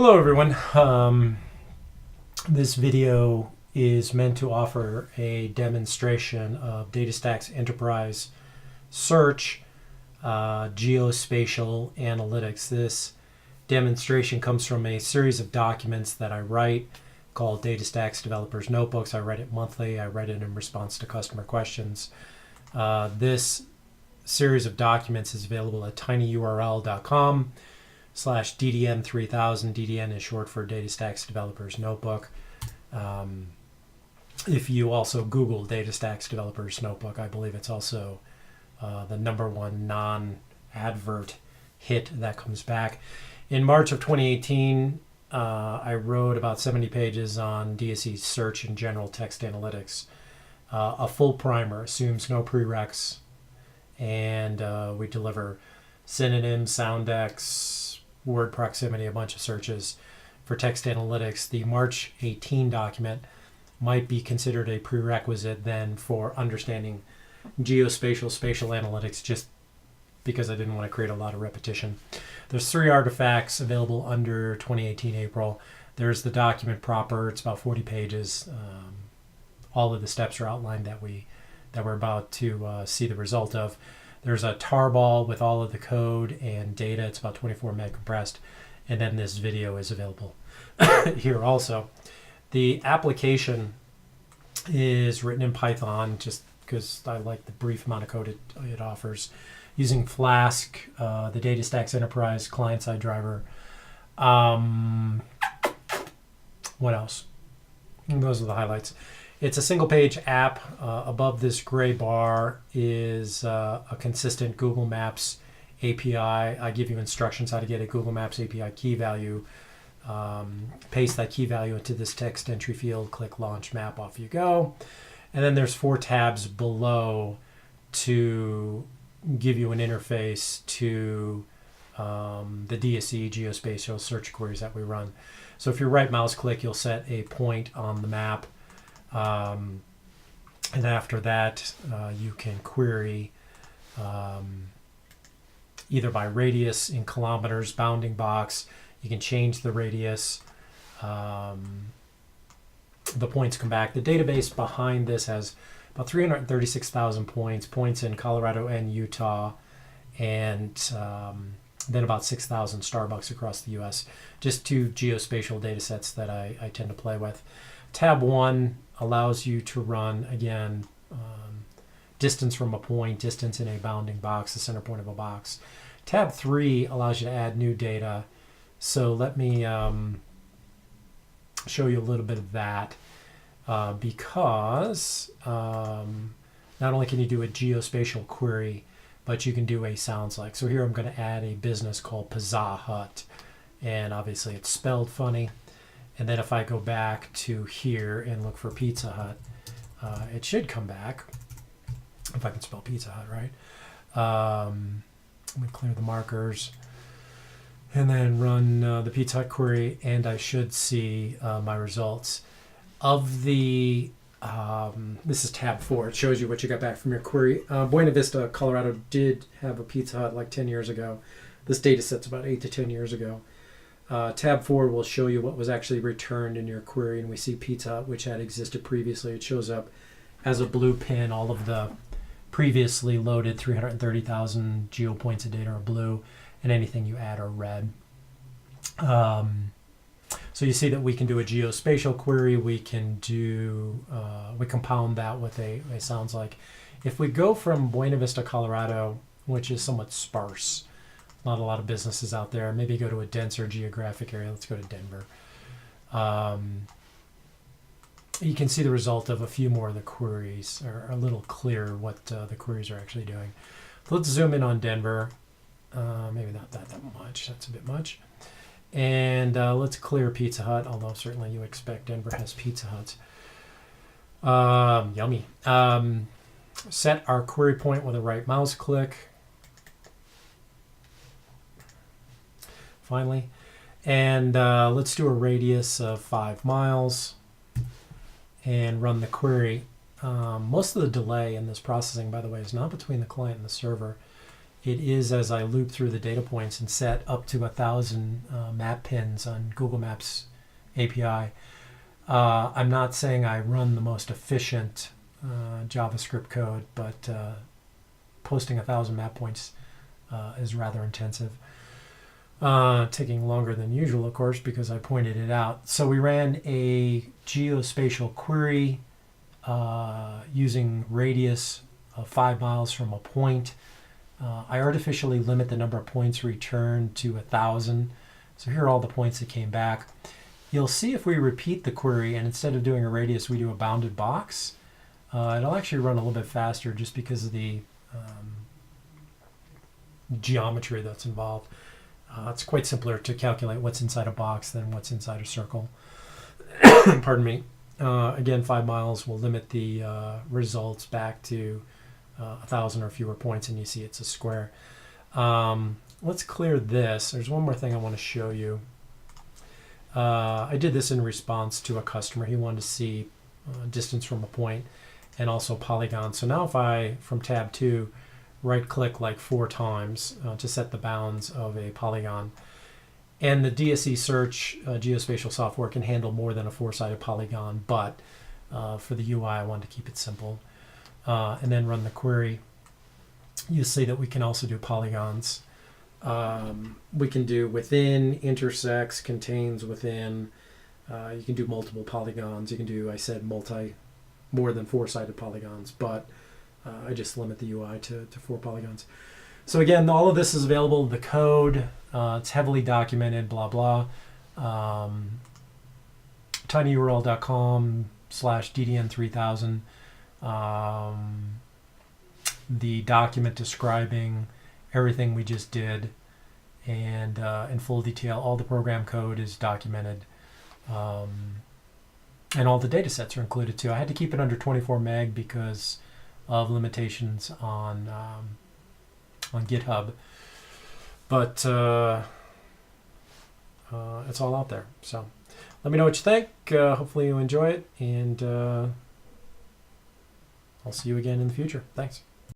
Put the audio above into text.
Hello everyone. This video is meant to offer a demonstration of DataStax Enterprise Search geo-spatial analytics. This demonstration comes from a series of documents that I write called DataStax Developers Notebooks. I write it monthly. I write it in response to customer questions. This series of documents is available at tinyurl.com/DDN 3000. DDN is short for DataStax Developers Notebook. If you also Google DataStax Developers Notebook, I believe it's also the #1 non-advert hit that comes back. In March of 2018, I wrote about 70 pages on DSE Search and general text analytics. A full primer assumes no prereqs, and we deliver synonyms, soundex, word proximity, a bunch of searches for text analytics. The March 18 document might be considered a prerequisite then for understanding geospatial spatial analytics, just because I didn't want to create a lot of repetition. There's 3 artifacts available under 2018 April. There's the document proper. It's about 40 pages. All of the steps are outlined that we're about to see the result of. There's a tarball with all of the code and data. It's about 24 meg compressed. And then this video is available here also. The application is written in Python just because I like the brief amount of code it offers, using Flask, the DataStax Enterprise client-side driver. What else? And those are the highlights. It's a single-page app. Above this gray bar is a consistent Google Maps API. I give you instructions how to get a Google Maps API key value. Paste that key value into this text entry field. Click Launch Map. Off you go. And then there's 4 tabs below to give you an interface to the DSE geospatial search queries that we run. So if you right mouse click, you'll set a point on the map. And after that, you can query either by radius in kilometers, bounding box. You can change the radius. The points come back. The database behind this has about 336,000 points in Colorado and Utah, and then about 6,000 Starbucks across the U.S. Just 2 geospatial data sets that I tend to play with. Tab 1 allows you to run, again, distance from a point, distance in a bounding box, the center point of a box. Tab 3 allows you to add new data. So let me show you a little bit of that, because not only can you do a geospatial query, but you can do a sounds like. So here I'm going to add a business called Pizza Hut, and obviously it's spelled funny. And then if I go back to here and look for Pizza Hut, it should come back, if I can spell Pizza Hut right. Let me clear the markers and then run the Pizza Hut query, and I should see my results. Of the, this is tab 4. It shows you what you got back from your query. Buena Vista, Colorado did have a Pizza Hut like 10 years ago. This data set's about 8 to 10 years ago. Tab 4 will show you what was actually returned in your query, and we see Pizza Hut, which had existed previously. It shows up as a blue pin. All of the previously loaded 330,000 geo points of data are blue, and anything you add are red. So you see that we can do a geospatial query. We can do, we compound that with a sounds like. If we go from Buena Vista, Colorado, which is somewhat sparse, not a lot of businesses out there, maybe go to a denser geographic area. Let's go to Denver. You can see the result of a few more of the queries are a little clearer what the queries are actually doing. So let's zoom in on Denver. Maybe not that much. That's a bit much. And let's clear Pizza Hut, although certainly you expect Denver has Pizza Huts. Yummy. Set our query point with a right mouse click. Finally. And let's do a radius of 5 miles and run the query. Most of the delay in this processing, by the way, is not between the client and the server. it is as I loop through the data points and set up to 1,000 map pins on Google Maps API. I'm not saying I run the most efficient JavaScript code, but posting 1,000 map points is rather intensive. Taking longer than usual, of course, because I pointed it out. So we ran a geo-spatial query using radius of 5 miles from a point. I artificially limit the number of points returned to 1,000. So here are all the points that came back. You'll see if we repeat the query and instead of doing a radius, we do a bounded box, it'll actually run a little bit faster just because of the geometry that's involved. It's quite simpler to calculate what's inside a box than what's inside a circle. Pardon me. Again, 5 miles will limit the results back to 1,000 or fewer points, and you see it's a square. Let's clear this. There's one more thing I want to show you. I did this in response to a customer. He wanted to see distance from a point and also polygon. So now if I, from tab 2, right-click like 4 times to set the bounds of a polygon, and the DSE Search geospatial software can handle more than a 4-sided polygon, but for the UI I wanted to keep it simple. And then run the query. You see that we can also do polygons. We can do within, intersects, contains within. You can do multiple polygons. You can do, I said, more than 4-sided polygons, but I just limit the UI to 4 polygons. So again, all of this is available in the code. It's heavily documented, blah, blah. tinyurl.com/DDN3000. The document describing everything we just did, and in full detail, all the program code is documented, and all the data sets are included too. I had to keep it under 24 meg because of limitations on GitHub, but it's all out there. So let me know what you think. Hopefully you enjoy it, and I'll see you again in the future. Thanks.